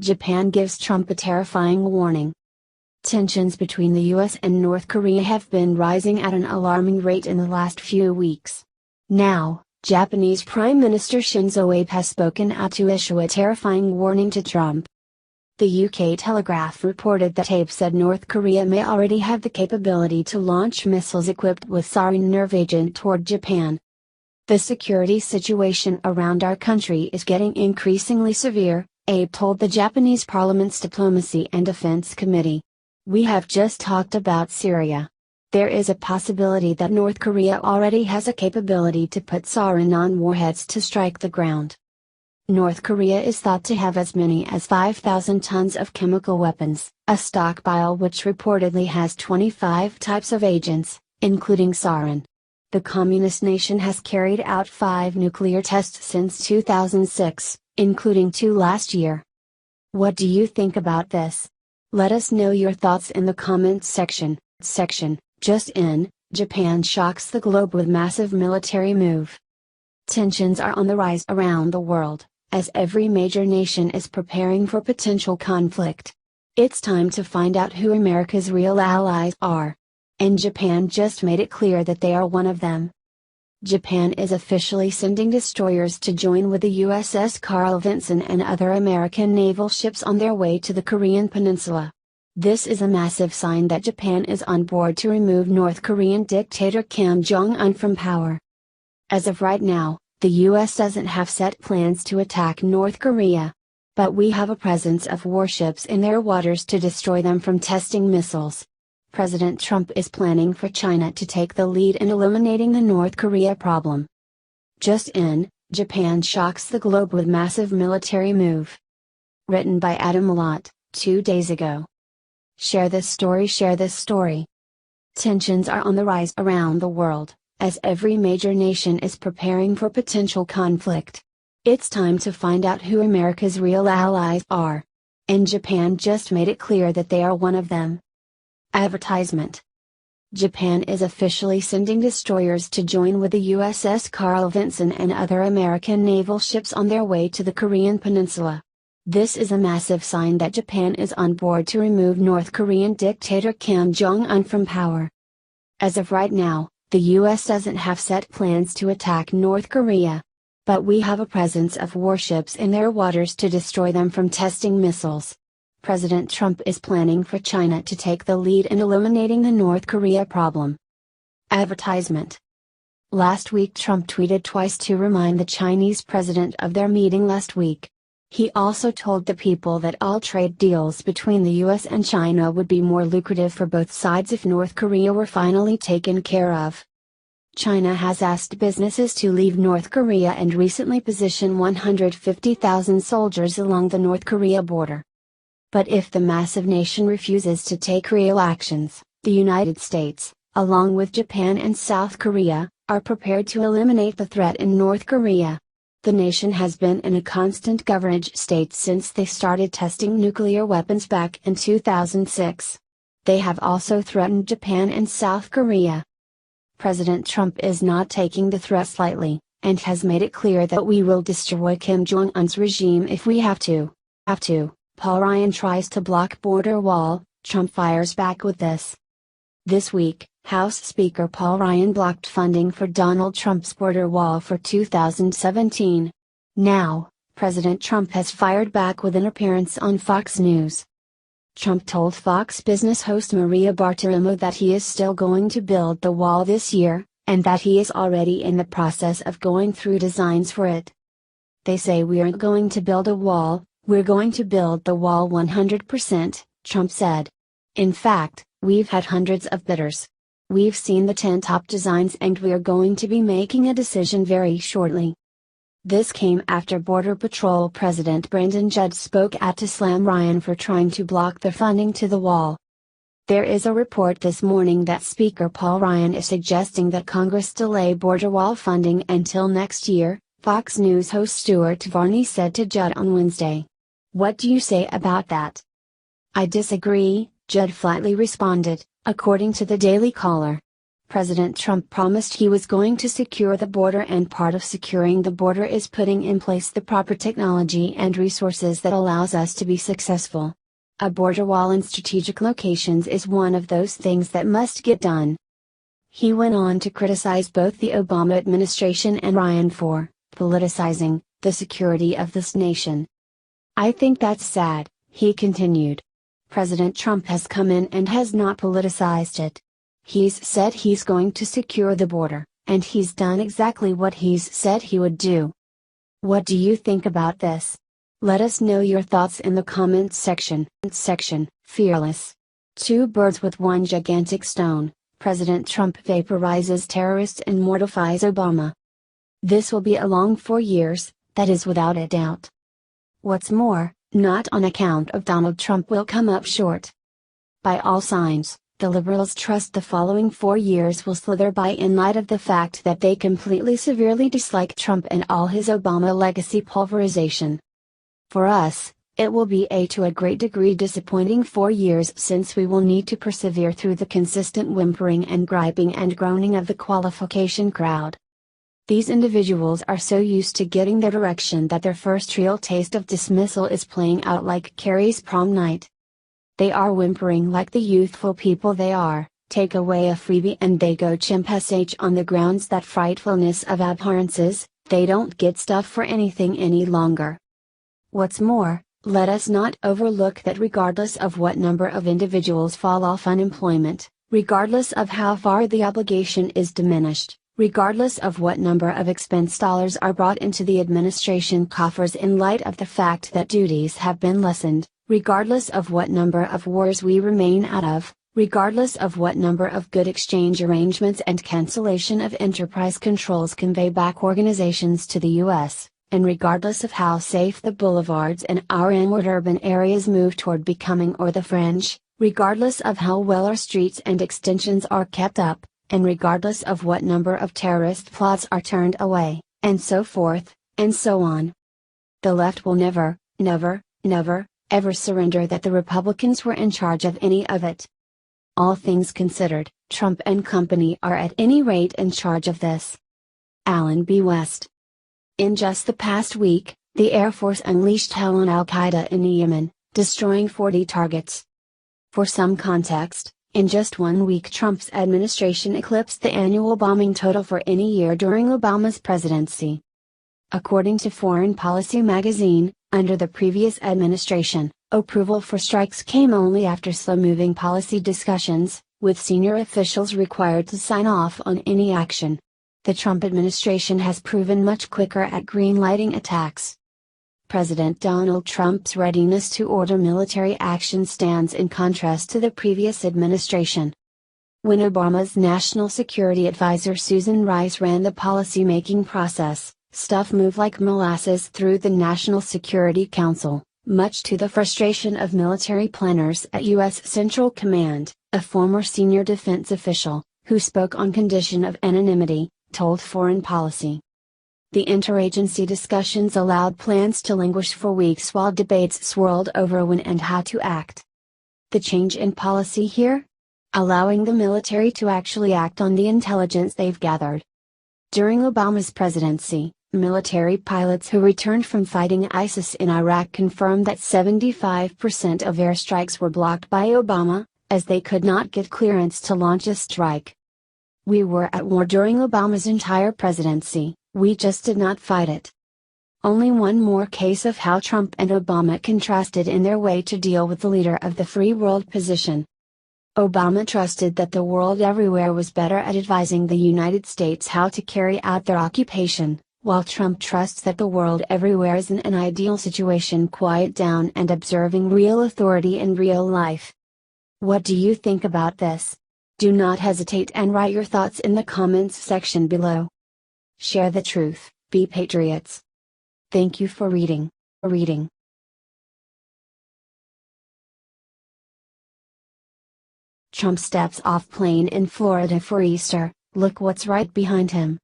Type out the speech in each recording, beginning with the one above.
Japan gives Trump a terrifying warning. Tensions between the US and North Korea have been rising at an alarming rate in the last few weeks. Now, Japanese Prime Minister Shinzo Abe has spoken out to issue a terrifying warning to Trump. The UK Telegraph reported that Abe said North Korea may already have the capability to launch missiles equipped with sarin nerve agent toward Japan. The security situation around our country is getting increasingly severe, Abe told the Japanese Parliament's Diplomacy and Defense Committee. We have just talked about Syria. There is a possibility that North Korea already has a capability to put sarin on warheads to strike the ground. North Korea is thought to have as many as 5,000 tons of chemical weapons, a stockpile which reportedly has 25 types of agents, including sarin. The communist nation has carried out 5 nuclear tests since 2006, including 2 last year. What do you think about this? Let us know your thoughts in the comments section. Just in, Japan shocks the globe with massive military move. Tensions are on the rise around the world, as every major nation is preparing for potential conflict. It's time to find out who America's real allies are. And Japan just made it clear that they are one of them. Japan is officially sending destroyers to join with the USS Carl Vinson and other American naval ships on their way to the Korean Peninsula. This is a massive sign that Japan is on board to remove North Korean dictator Kim Jong-un from power. As of right now, the US doesn't have set plans to attack North Korea. But we have a presence of warships in their waters to destroy them from testing missiles. President Trump is planning for China to take the lead in eliminating the North Korea problem. Just in, Japan shocks the globe with massive military move. Written by Adam Lott, 2 days ago. Share this story. Tensions are on the rise around the world, as every major nation is preparing for potential conflict. It's time to find out who America's real allies are. And Japan just made it clear that they are one of them. Advertisement. Japan is officially sending destroyers to join with the USS Carl Vinson and other American naval ships on their way to the Korean Peninsula. This is a massive sign that Japan is on board to remove North Korean dictator Kim Jong-un from power. As of right now, the US doesn't have set plans to attack North Korea. But we have a presence of warships in their waters to destroy them from testing missiles. President Trump is planning for China to take the lead in eliminating the North Korea problem. Advertisement. Last week Trump tweeted twice to remind the Chinese president of their meeting last week. He also told the people that all trade deals between the US and China would be more lucrative for both sides if North Korea were finally taken care of. China has asked businesses to leave North Korea and recently position 150,000 soldiers along the North Korea border. But if the massive nation refuses to take real actions, the United States, along with Japan and South Korea, are prepared to eliminate the threat in North Korea. The nation has been in a constant coverage state since they started testing nuclear weapons back in 2006. They have also threatened Japan and South Korea. President Trump is not taking the threats lightly, and has made it clear that we will destroy Kim Jong-un's regime if we have to. Paul Ryan tries to block border wall, Trump fires back with this. This week, House Speaker Paul Ryan blocked funding for Donald Trump's border wall for 2017. Now, President Trump has fired back with an appearance on Fox News. Trump told Fox Business host Maria Bartiromo that he is still going to build the wall this year, and that he is already in the process of going through designs for it. They say we aren't going to build a wall, we're going to build the wall 100%, Trump said. In fact, we've had hundreds of bidders. We've seen the 10 top designs and we're going to be making a decision very shortly. This came after Border Patrol President Brandon Judd spoke out to slam Ryan for trying to block the funding to the wall. There is a report this morning that Speaker Paul Ryan is suggesting that Congress delay border wall funding until next year, Fox News host Stuart Varney said to Judd on Wednesday. What do you say about that? I disagree, Judd flatly responded, according to the Daily Caller. President Trump promised he was going to secure the border, and part of securing the border is putting in place the proper technology and resources that allows us to be successful. A border wall in strategic locations is one of those things that must get done. He went on to criticize both the Obama administration and Ryan for politicizing the security of this nation. "I think that's sad," he continued. "President Trump has come in and has not politicized it. He's said he's going to secure the border, and he's done exactly what he's said he would do." What do you think about this? Let us know your thoughts in the comments section. Fearless. Two birds with one gigantic stone. President Trump vaporizes terrorists and mortifies Obama. This will be a long 4 years, that is without a doubt. What's more, not on account of Donald Trump will come up short. By all signs, the liberals trust the following 4 years will slither by in light of the fact that they completely severely dislike Trump and all his Obama legacy pulverization. For us, it will be to a great degree disappointing 4 years, since we will need to persevere through the consistent whimpering and griping and groaning of the qualification crowd. These individuals are so used to getting their direction that their first real taste of dismissal is playing out like Carrie's prom night. They are whimpering like the youthful people they are, take away a freebie and they go chimp sh on the grounds that frightfulness of abhorrences, they don't get stuff for anything any longer. What's more, let us not overlook that regardless of what number of individuals fall off unemployment, regardless of how far the obligation is diminished, regardless of what number of expense dollars are brought into the administration coffers in light of the fact that duties have been lessened, regardless of what number of wars we remain out of, regardless of what number of good exchange arrangements and cancellation of enterprise controls convey back organizations to the U.S., and regardless of how safe the boulevards in our inward urban areas move toward becoming or the fringe, regardless of how well our streets and extensions are kept up, and regardless of what number of terrorist plots are turned away, and so forth, and so on. The left will never, ever surrender that the Republicans were in charge of any of it. All things considered, Trump and company are at any rate in charge of this. Alan B. West. In just the past week, the Air Force unleashed hell on Al-Qaeda in Yemen, destroying 40 targets. For some context, in just 1 week Trump's administration eclipsed the annual bombing total for any year during Obama's presidency. According to Foreign Policy magazine, under the previous administration, approval for strikes came only after slow-moving policy discussions, with senior officials required to sign off on any action. The Trump administration has proven much quicker at green-lighting attacks. President Donald Trump's readiness to order military action stands in contrast to the previous administration. When Obama's National Security Advisor Susan Rice ran the policy-making process, stuff moved like molasses through the National Security Council, much to the frustration of military planners at U.S. Central Command. A former senior defense official, who spoke on condition of anonymity, told Foreign Policy. The interagency discussions allowed plans to languish for weeks while debates swirled over when and how to act. The change in policy here? Allowing the military to actually act on the intelligence they've gathered. During Obama's presidency, military pilots who returned from fighting ISIS in Iraq confirmed that 75% of airstrikes were blocked by Obama, as they could not get clearance to launch a strike. We were at war during Obama's entire presidency, we just did not fight it. Only one more case of how Trump and Obama contrasted in their way to deal with the leader of the free world position. Obama trusted that the world everywhere was better at advising the United States how to carry out their occupation, while Trump trusts that the world everywhere is in an ideal situation, quiet down and observing real authority in real life. What do you think about this? Do not hesitate and write your thoughts in the comments section below. Share the truth, be patriots. Thank you for reading. Trump steps off plane in Florida for Easter, look what's right behind him.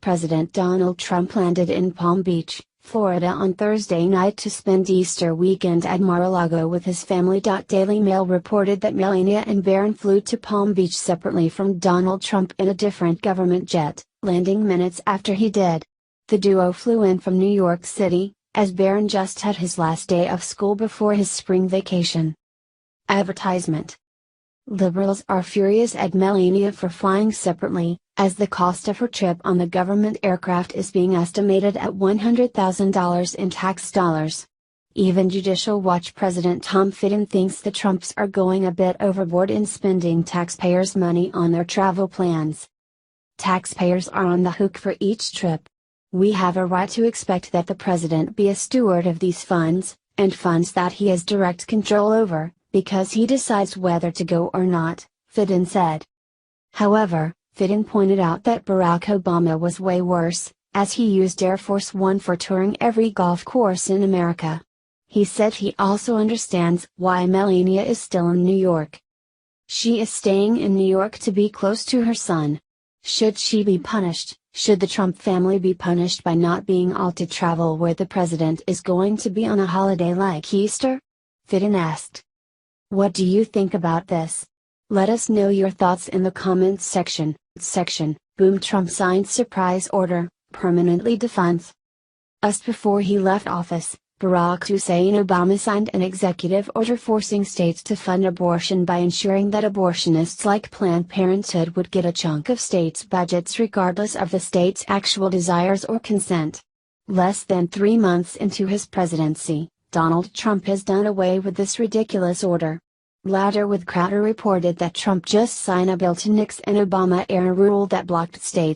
President Donald Trump landed in Palm Beach, Florida on Thursday night to spend Easter weekend at Mar-a-Lago with his family. Daily Mail reported that Melania and Barron flew to Palm Beach separately from Donald Trump in a different government jet, landing minutes after he did. The duo flew in from New York City, as Barron just had his last day of school before his spring vacation. Advertisement. Liberals are furious at Melania for flying separately, as the cost of her trip on the government aircraft is being estimated at $100,000 in tax dollars. Even Judicial Watch President Tom Fitton thinks the Trumps are going a bit overboard in spending taxpayers' money on their travel plans. Taxpayers are on the hook for each trip. We have a right to expect that the president be a steward of these funds, and funds that he has direct control over, because he decides whether to go or not, Fitton said. However, Fitton pointed out that Barack Obama was way worse, as he used Air Force One for touring every golf course in America. He said he also understands why Melania is still in New York. She is staying in New York to be close to her son. Should she be punished? Should the Trump family be punished by not being able to travel where the president is going to be on a holiday like Easter? Fitton asked. What do you think about this? Let us know your thoughts in the comments section. Boom, Trump signs surprise order, permanently defunds us. Before he left office, Barack Hussein Obama signed an executive order forcing states to fund abortion by ensuring that abortionists like Planned Parenthood would get a chunk of states' budgets regardless of the state's actual desires or consent. Less than 3 months into his presidency, Donald Trump has done away with this ridiculous order. Louder with Crowder reported that Trump just signed a bill to nix an Obama-era rule that blocked states